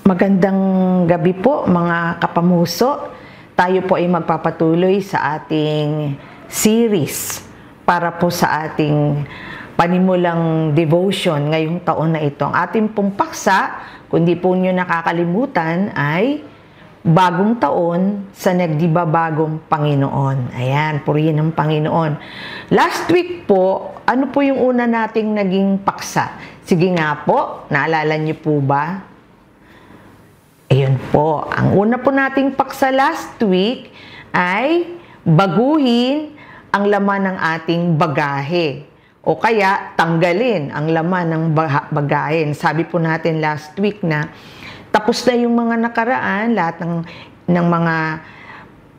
Magandang gabi po mga kapamuso. Tayo po ay magpapatuloy sa ating series para po sa ating panimulang devotion ngayong taon na ito. Ang ating pong paksa, kung di po nyo nakakalimutan, ay bagong taon sa nagdibabagong Panginoon. Ayan, purihin ng Panginoon. Last week po, ano po yung una nating naging paksa? Sige nga po, naalala nyo po ba? Ayun po, ang una po nating paksa last week ay baguhin ang laman ng ating bagahe o kaya tanggalin ang laman ng bagahe. Sabi po natin last week na tapos na yung mga nakaraan, lahat ng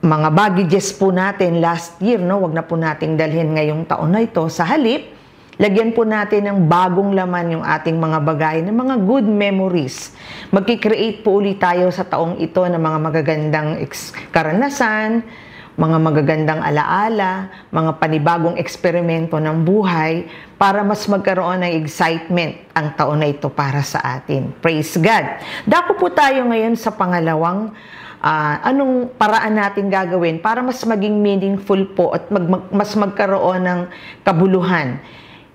mga baggages po natin last year, no? Wag na po nating dalhin ngayong taon na ito. Sa halip, lagyan po natin ng bagong laman yung ating mga bagay, ng mga good memories. Magkikreate po ulit tayo sa taong ito ng mga magagandang karanasan, mga magagandang alaala, mga panibagong eksperimento ng buhay para mas magkaroon ng excitement ang taon na ito para sa atin. Praise God! Dako po tayo ngayon sa pangalawang anong paraan natin gagawin para mas maging meaningful po at mas magkaroon ng kabuluhan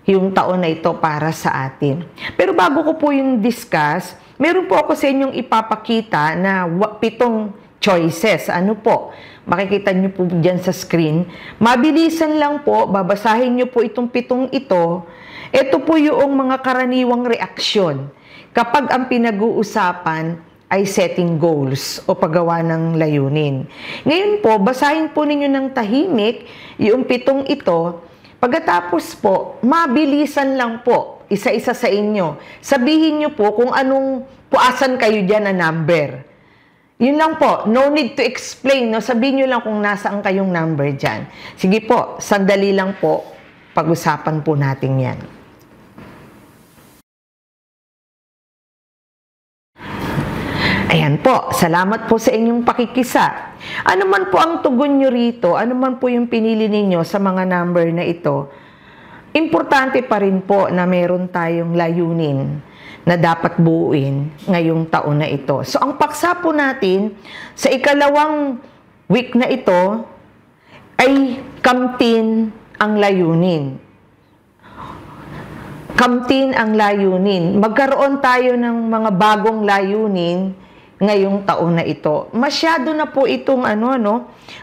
yung taon na ito para sa atin. Pero bago ko po yung discuss, meron po ako sa inyong ipapakita na 7 choices. Ano po? Makikita nyo po dyan sa screen. Mabilisan lang po, babasahin nyo po itong 7 ito. Ito po yung mga karaniwang reaksyon kapag ang pinag-uusapan ay setting goals o paggawa ng layunin. Ngayon po, basahin po ninyo ng tahimik yung 7 ito. Pagkatapos po, mabilisan lang po, isa-isa sa inyo. Sabihin nyo po kung anong puasan kayo dyan na number. Yun lang po, no need to explain. No? Sabihin nyo lang kung nasaan kayong number dyan. Sige po, sandali lang po, pag-usapan po natin yan. Ayan po, salamat po sa inyong pakikisa. Ano man po ang tugon nyo rito, ano man po yung pinili ninyo sa mga number na ito, importante pa rin po na meron tayong layunin na dapat buuin ngayong taon na ito. So, ang paksa po natin sa ikalawang week na ito ay kamtin ang layunin. Kamtin ang layunin. Magkaroon tayo ng mga bagong layunin ngayong taon na ito. Masyado na po itong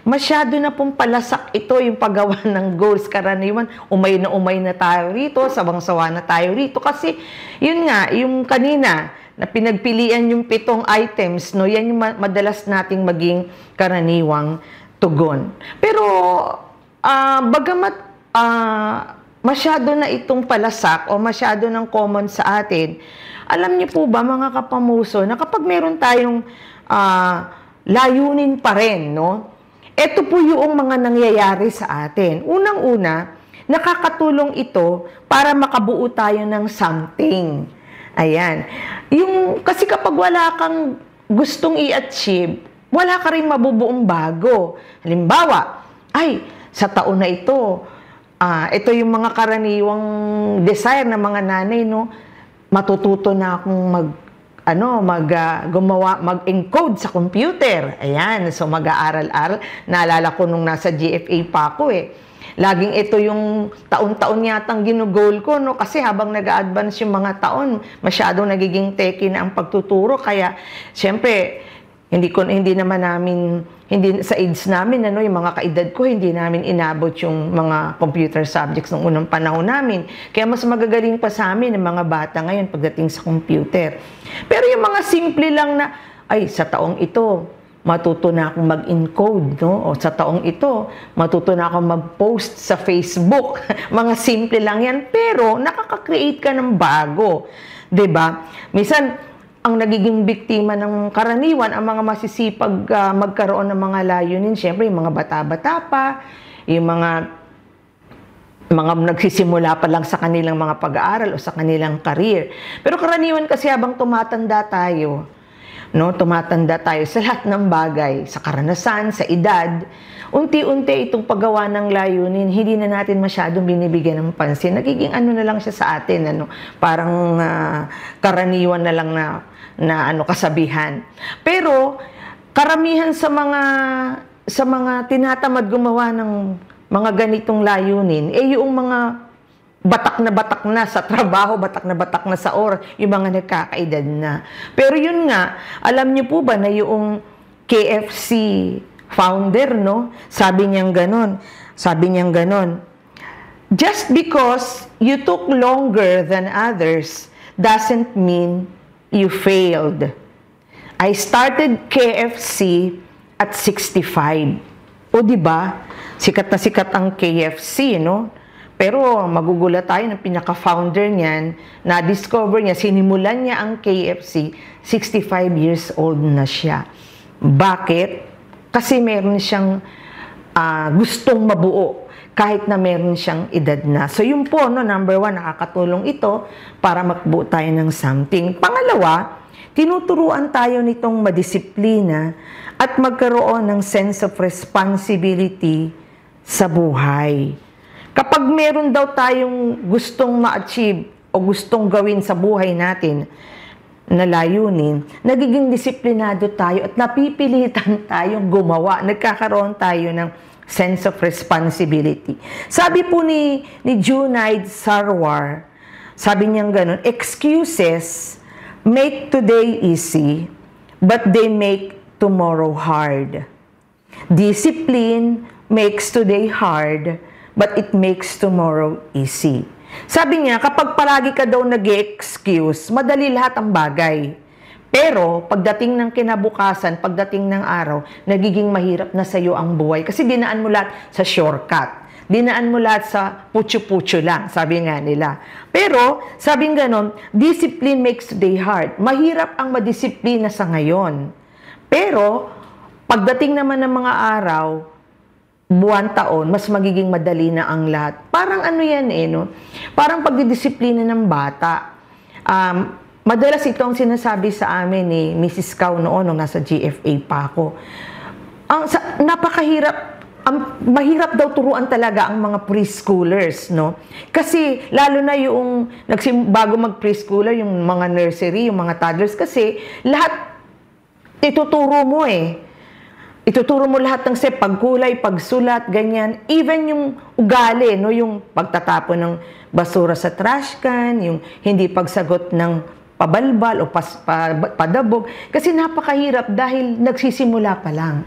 masyado na pong palasak ito yung paggawa ng goals. Karaniwan, umay na tayo rito, sawang-sawa na tayo rito. Kasi, yun nga, yung kanina, na pinagpilian yung 7 items, no, yan yung madalas nating maging karaniwang tugon. Pero, bagamat masyado na itong palasak o masyado ng common sa atin, alam niyo po ba mga kapamuso na kapag meron tayong layunin pa rin, no? Ito po yung mga nangyayari sa atin. Unang-una, nakakatulong ito para makabuo tayo ng something. Ayan. Kasi kapag wala kang gustong i-achieve, wala ka rin mabubuong bago. Halimbawa, sa taon na ito, ito yung mga karaniwang desire ng mga nanay, no? Matututo na akong mag-encode sa computer. Ayan, so mag-aaral-aral. Naalala ko nung nasa GFA pa ako Laging ito yung taon-taon yatang ginugol ko, no? Kasi habang nag-a-advance yung mga taon, masyadong nagiging techy na ang pagtuturo. Kaya, siyempre, hindi sa age namin, yung mga kaedad ko, hindi namin inabot yung mga computer subjects ng unang panahon namin. Kaya mas magagaling pa sa amin ang mga bata ngayon pagdating sa computer. Pero yung mga simple lang na, sa taong ito, matuto na akong mag-encode, no? O sa taong ito, matuto na akong mag-post sa Facebook. Mga simple lang yan, pero nakaka-create ka ng bago. 'Di ba? Minsan, ang nagiging biktima ng karaniwan, ang mga masisipag magkaroon ng mga layunin, syempre yung mga bata-bata pa, yung mga nagsisimula pa lang sa kanilang mga pag-aaral o sa kanilang career. Pero karaniwan kasi habang tumatanda tayo sa lahat ng bagay, sa karanasan, sa edad, unti-unti itong paggawa ng layunin, hindi na natin masyadong binibigyan ng pansin. Nagiging na lang siya sa atin, parang karaniwan na lang na na kasabihan. Pero karamihan sa mga tinatamad gumawa ng mga ganitong layunin, yung mga batak na sa trabaho, batak na sa oras, yung mga nagkakaedad na. Pero yun nga, alam niyo po ba na yung KFC founder, no? Sabi niyang ganon, just because you took longer than others doesn't mean you failed. I started KFC at 65. O di ba? Sikat na sikat ang KFC, no? Pero magugulat tayo ng pinaka-founder niyan, na-discover niya, sinimulan niya ang KFC, 65 years old na siya. Bakit? Kasi meron siyang gustong mabuo kahit na meron siyang edad na. So yun po, no, number 1, nakakatulong ito para makbuo tayo ng something. Pangalawa, tinuturuan tayo nitong madisiplina at magkaroon ng sense of responsibility sa buhay. Kapag meron daw tayong gustong ma-achieve o gustong gawin sa buhay natin na layunin, nagiging disiplinado tayo at napipilitan tayong gumawa. Nagkakaroon tayo ng sense of responsibility. Sabi po ni Junaid Sarwar, sabi niyang ganun, excuses make today easy, but they make tomorrow hard. Discipline makes today hard, but it makes tomorrow easy. Sabi niya, kapag palagi ka daw nag-excuse, madali lahat ang bagay. Pero, pagdating ng kinabukasan, pagdating ng araw, nagiging mahirap na sa'yo ang buhay. Kasi dinaan mo lahat sa shortcut. Dinaan mo lahat sa putyo-putyo lang, sabi nga nila. Pero, sabing ganon, discipline makes today hard. Mahirap ang madisiplina sa ngayon. Pero, pagdating naman ng mga araw, buwan, taon, mas magiging madali na ang lahat. Parang ano yan no? Parang pagdidisiplina ng bata. Madalas ito ang sinasabi sa amin ni Mrs. Cao noon nung nasa GFA pa ako. Napakahirap, mahirap daw turuan talaga ang mga preschoolers, no? Kasi lalo na yung bago mag-preschooler, yung mga nursery, yung mga toddlers, kasi lahat ituturo mo Ituturo mo lahat ng pagkulay, pagsulat, ganyan. Even yung ugali, no? Yung pagtatapon ng basura sa trash can, yung hindi pagsagot ng pabalbal o padabog. Kasi napakahirap dahil nagsisimula pa lang.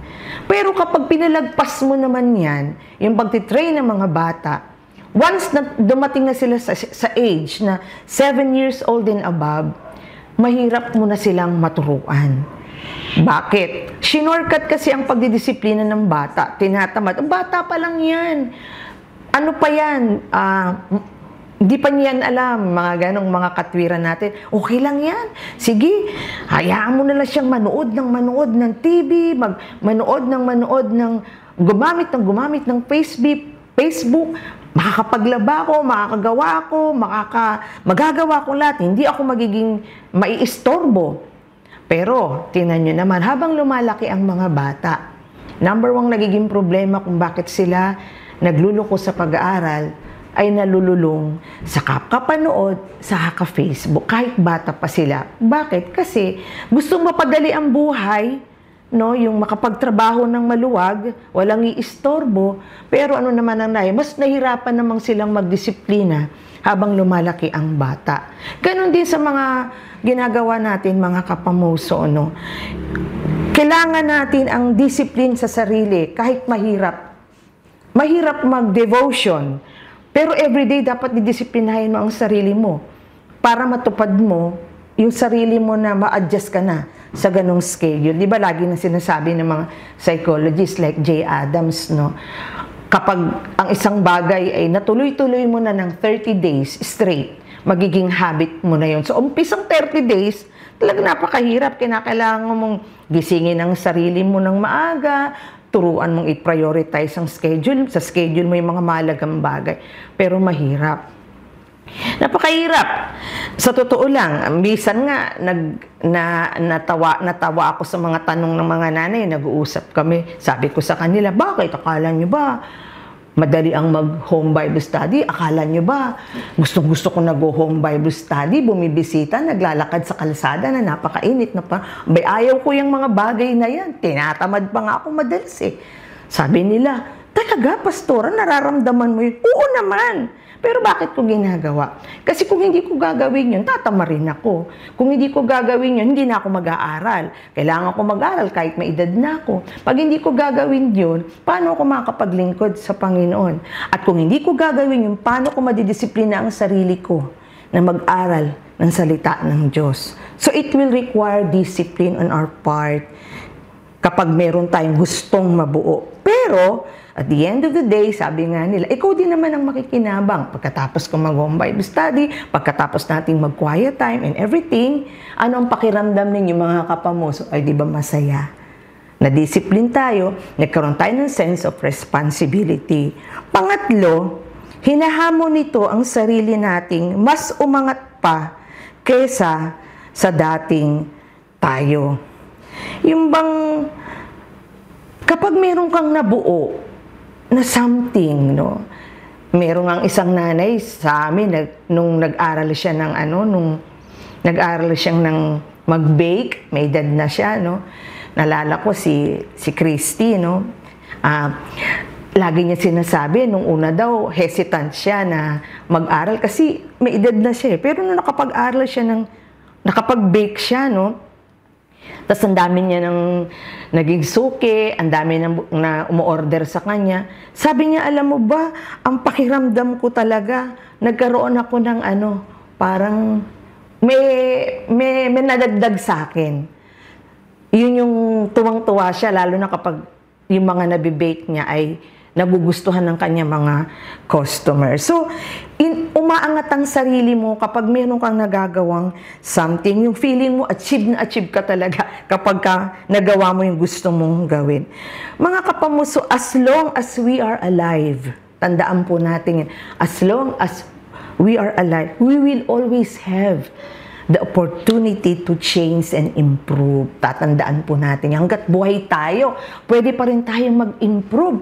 Pero kapag pinalagpas mo naman yan, yung pagtitrain ng mga bata, once na dumating na sila sa age na 7 years old and above, mahirap mo na silang maturuan. Bakit? Shinortcut kasi ang pagdidisiplina ng bata. Tinatamad. Bata pa lang yan. Ano pa yan? Hindi pa niyan alam. Mga ganong mga katwiran natin. Okay lang yan. Sige, hayaan mo na lang siyang manood ng TV, manood ng gumamit ng Facebook. Makakapaglaba ko, makakagawa ko, magagawa ko lahat. Hindi ako magiging maiistorbo. Pero, tingnan nyo naman, habang lumalaki ang mga bata, number 1 nagiging problema kung bakit sila nagluluko sa pag-aaral ay nalululong sa kapanood, sa Facebook, kahit bata pa sila. Bakit? Kasi gustong mapadali ang buhay, no? Yung makapagtrabaho ng maluwag, walang iistorbo, pero ano naman ang mas nahirapan namang silang magdisiplina habang lumalaki ang bata. Ganon din sa mga ginagawa natin, mga kapamuso, no? Kailangan natin ang discipline sa sarili kahit mahirap. Mahirap mag-devotion, pero everyday dapat didisiplinahin mo ang sarili mo para matupad mo yung sarili mo na ma-adjust ka na sa ganong schedule. Di ba lagi na sinasabi ng mga psychologists like Jay Adams, no? Kapag ang isang bagay ay natuloy-tuloy mo na ng 30 days straight, magiging habit mo na yun. So, umpisang 30 days, talagang napakahirap. Kinakailangan mong gisingin ang sarili mo ng maaga, turuan mong i-prioritize ang schedule. Sa schedule mo yung mga mahalagang bagay. Pero mahirap. Napakahirap. Sa totoo lang, minsan nga, natawa ako sa mga tanong ng mga nanay, nag-uusap kami. Sabi ko sa kanila, bakit? Akala nyo ba, madali ang mag-home Bible study. Akala nyo ba, gustong-gusto ko nag-home Bible study, bumibisita, naglalakad sa kalsada na napakainit na pa. Ayaw ko yung mga bagay na yan. Tinatamad pa nga ako madalas eh. Sabi nila, talaga, pastora, nararamdaman mo yun? Oo naman. Pero bakit ko ginagawa? Kasi kung hindi ko gagawin yun, tatama rin ako. Kung hindi ko gagawin yun, hindi na ako mag-aaral. Kailangan ko mag-aaral kahit may edad na ako. Pag hindi ko gagawin yun, paano ako makapaglingkod sa Panginoon? At kung hindi ko gagawin yun, paano ko madidisiplina ang sarili ko na mag-aral ng salita ng Diyos? So it will require discipline on our part kapag meron tayong gustong mabuo. Pero, at the end of the day, sabi nga nila, ikaw din naman ang makikinabang. Pagkatapos ko mag-home Bible study, pagkatapos nating mag-quiet time and everything, ano ang pakiramdam ninyo mga kapamuso? Ay, di ba masaya? Na-discipline tayo, nagkaroon tayo ng sense of responsibility. Pangatlo, hinahamon nito ang sarili nating mas umangat pa kesa sa dating tayo. Yung bang, kapag meron kang nabuo, na something, no? Meron ang isang nanay sa amin nung nag-aral siya ng nag-aral siyang ng mag-bake, may edad na siya, no? Nalala ko si Christy, no? Lagi niya sinasabi, nung una daw, hesitant siya na mag-aral kasi may edad na siya. Pero nung nakapag-aral siya nakapag-bake siya, no? Tapos ang dami niya ng naging suki, ang dami na umu-order sa kanya. Sabi niya, alam mo ba, ang pakiramdam ko talaga, nagkaroon ako ng parang may nadagdag sa akin. Yun yung tuwang-tuwa siya, lalo na kapag yung mga nabibake niya ay nagugustuhan ng kanya mga customer. So, umaangat ang sarili mo kapag meron kang nagagawang something. Yung feeling mo, achieve na achieve ka talaga kapag nagawa mo yung gusto mong gawin. Mga kapamuso, as long as we are alive, tandaan po natin yan, as long as we are alive, we will always have the opportunity to change and improve. Tatandaan po natin, hanggat buhay tayo, pwede pa rin tayong mag-improve,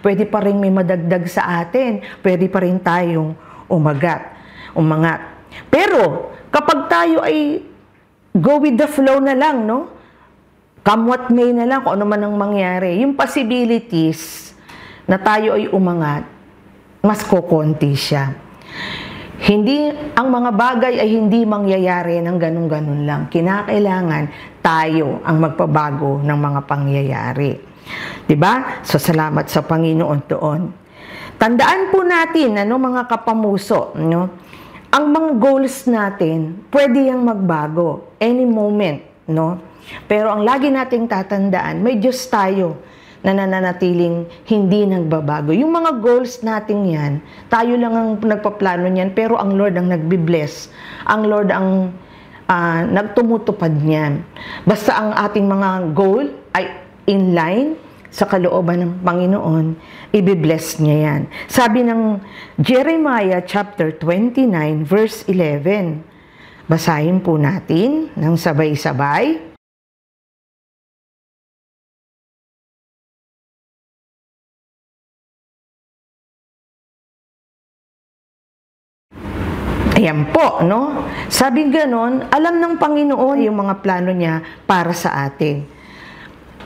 pwede pa rin may madagdag sa atin, pwede pa rin tayong umangat. Pero, kapag tayo ay go with the flow na lang, no? Come what may na lang, kung ano man ang mangyari, yung possibilities na tayo ay umangat, mas kokonti siya. Ang mga bagay ay hindi mangyayari ng ganun-ganun lang. Kinakailangan tayo ang magpabago ng mga pangyayari. Diba? So, salamat sa Panginoon doon. Tandaan po natin, mga kapamuso, no? Ang mga goals natin, pwede yang magbago. Any moment, no? Pero ang lagi nating tatandaan, may Diyos tayo na nananatiling hindi nagbabago. Yung mga goals natin yan, tayo lang ang nagpaplano niyan, pero ang Lord ang nagbibless. Ang Lord ang nagtumutupad niyan. Basta ang ating mga goal ay in line sa kalooban ng Panginoon, ibibless niya yan. Sabi ng Jeremiah chapter 29, verse 11. Basahin po natin ng sabay-sabay. Ayan po, no? Sabi ganon, alam ng Panginoon yung mga plano niya para sa atin.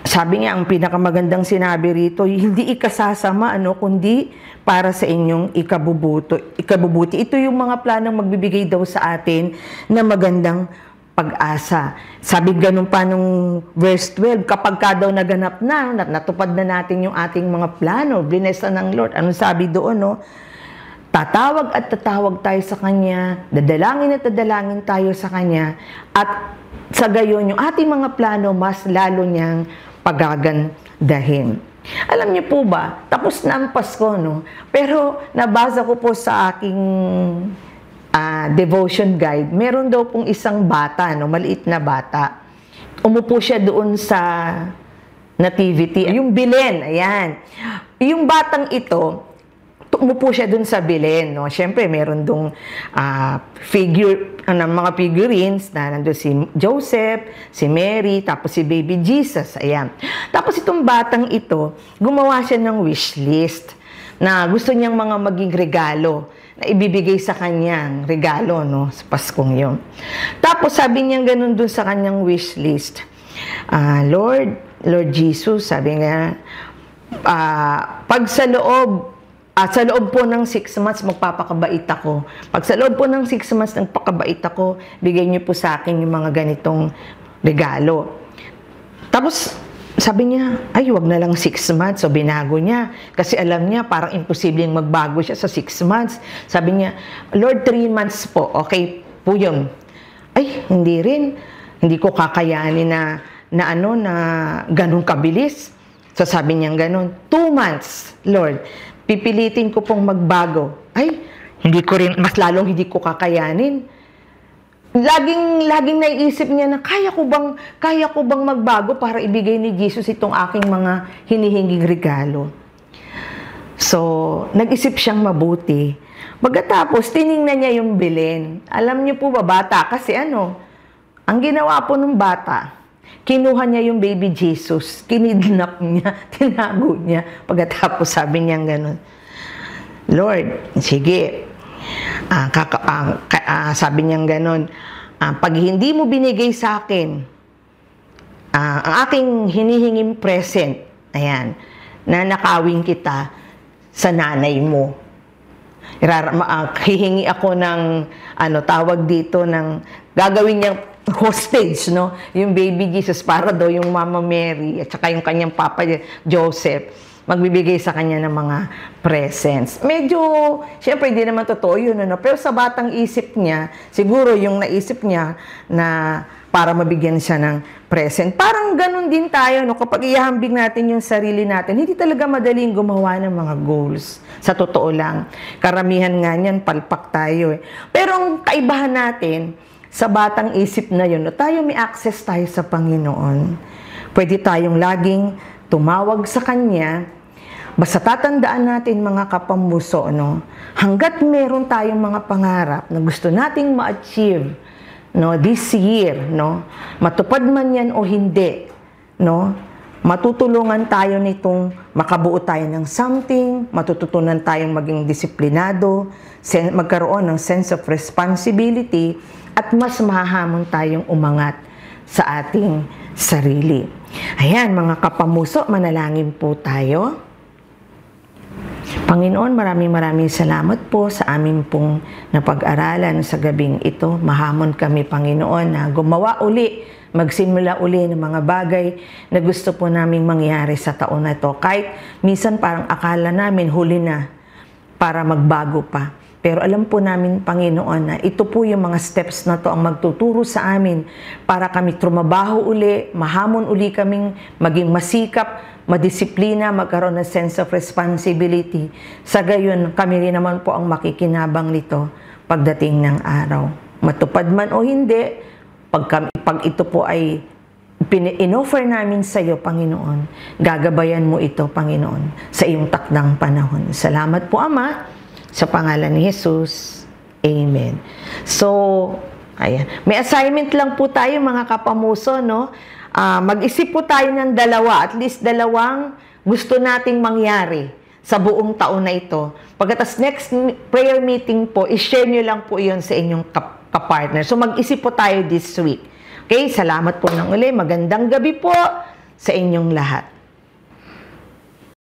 Sabi niya, ang pinakamagandang sinabi rito, hindi ikasasama, kundi para sa inyong ikabubuti. Ito yung mga planong magbibigay daw sa atin na magandang pag-asa. Sabi ganun pa nung verse 12, kapag ka daw naganap na, natupad na natin yung ating mga plano, blinesan ng Lord. Anong sabi doon, no? Tatawag at tatawag tayo sa Kanya, dadalangin at dadalangin tayo sa Kanya, at sa gayon, yung ating mga plano, mas lalo niyang pagagandahin. Alam niyo po ba, tapos na ang Pasko, no? Pero nabasa ko po sa aking devotion guide, meron daw pong isang bata, no? Maliit na bata. Umupo siya doon sa nativity. Yung Belen, ayan. Yung batang ito, umupo siya dun sa Belen, no? Siyempre, meron dong mga figurines na nandun si Joseph, si Mary, tapos si baby Jesus. Ayan. Tapos itong batang ito, gumawa siya ng wish list. na gusto niyang mga maging regalo na ibibigay sa kanyang regalo, no, sa Paskong yun. Tapos sabi niya ganun dun sa kanyang wish list. Lord Jesus, sabi nga, pag sa loob po ng 6 months, magpapakabait ako. Pag sa loob po ng 6 months, nagpakabait ako, bigay niyo po sa akin yung mga ganitong regalo. Tapos, sabi niya, ay, wag na lang 6 months. So, binago niya. Kasi alam niya, parang imposibleng magbago siya sa 6 months. Sabi niya, Lord, 3 months po. Okay po yun. Ay, hindi rin. Hindi ko kakayanin na ganun kabilis. So, sabi niya ganun, 2 months, Lord. Pipilitin ko pong magbago. Ay, mas lalong hindi ko kakayanin. Laging naiisip niya na kaya ko bang magbago para ibigay ni Jesus itong aking mga hinihinging regalo. So, nag-isip siyang mabuti. Pagkatapos, tiningnan niya yung bilin. Alam niyo po ba, bata? Kasi ang ginawa po ng bata, kinuha niya yung baby Jesus, kinidnap niya, tinago niya. Pagkatapos, sabi niya gano'n, Lord, sige, sabi niya gano'n, pag hindi mo binigay sa akin ang aking hinihinging present, ayan, nanakawin kita sa nanay mo. Hihingi ako ng, tawag dito, gagawin niyang hostage, no? Yung baby Jesus, para daw yung Mama Mary, at saka yung kanyang Papa Joseph, magbibigay sa kanya ng mga presents. Medyo, syempre, hindi naman totoo yun, pero sa batang isip niya, siguro yung naisip niya na para mabigyan siya ng present. Parang ganun din tayo, no? Kapag ihambing natin yung sarili natin, hindi talaga madaling gumawa ng mga goals. Sa totoo lang. Karamihan nga niyan, palpak tayo. Pero ang kaibahan natin, sa batang isip na yun, tayo may access tayo sa Panginoon. Pwede tayong laging tumawag sa Kanya. Basta tatandaan natin, mga kapamuso, hanggat meron tayong mga pangarap na gusto nating ma-achieve, this year, matupad man yan o hindi, matutulungan tayo nitong makabuo tayo ng something, matututunan tayong maging disiplinado, magkaroon ng sense of responsibility, at mas mahahamon tayong umangat sa ating sarili. Ayan, mga kapamuso, manalangin po tayo. Panginoon, maraming salamat po sa amin pong napag-aralan sa gabing ito. Mahamon kami, Panginoon, na gumawa uli, magsimula uli ng mga bagay na gusto po naming mangyari sa taon na ito. Kahit minsan parang akala namin huli na para magbago pa. Pero alam po namin, Panginoon, na ito po yung mga steps na to ang magtuturo sa amin para kami trumabaho uli, mahamon uli kaming maging masikap, madisiplina, magkaroon ng sense of responsibility. Sa gayon, kami rin naman po ang makikinabang nito pagdating ng araw. Matupad man o hindi, pag ito po ay in-offer namin sa iyo, Panginoon, gagabayan mo ito, Panginoon, sa iyong takdang panahon. Salamat po, Ama. Sa pangalan ni Jesus. Amen. So, ayan. May assignment lang po tayo, mga kapamuso, mag-isip po tayo ng at least dalawang gusto nating mangyari sa buong taon na ito. Pagkatas next prayer meeting po, i-share nyo lang po yun sa inyong kapartner. So, mag-isip po tayo this week. Okay? Salamat po ng uli. Magandang gabi po sa inyong lahat.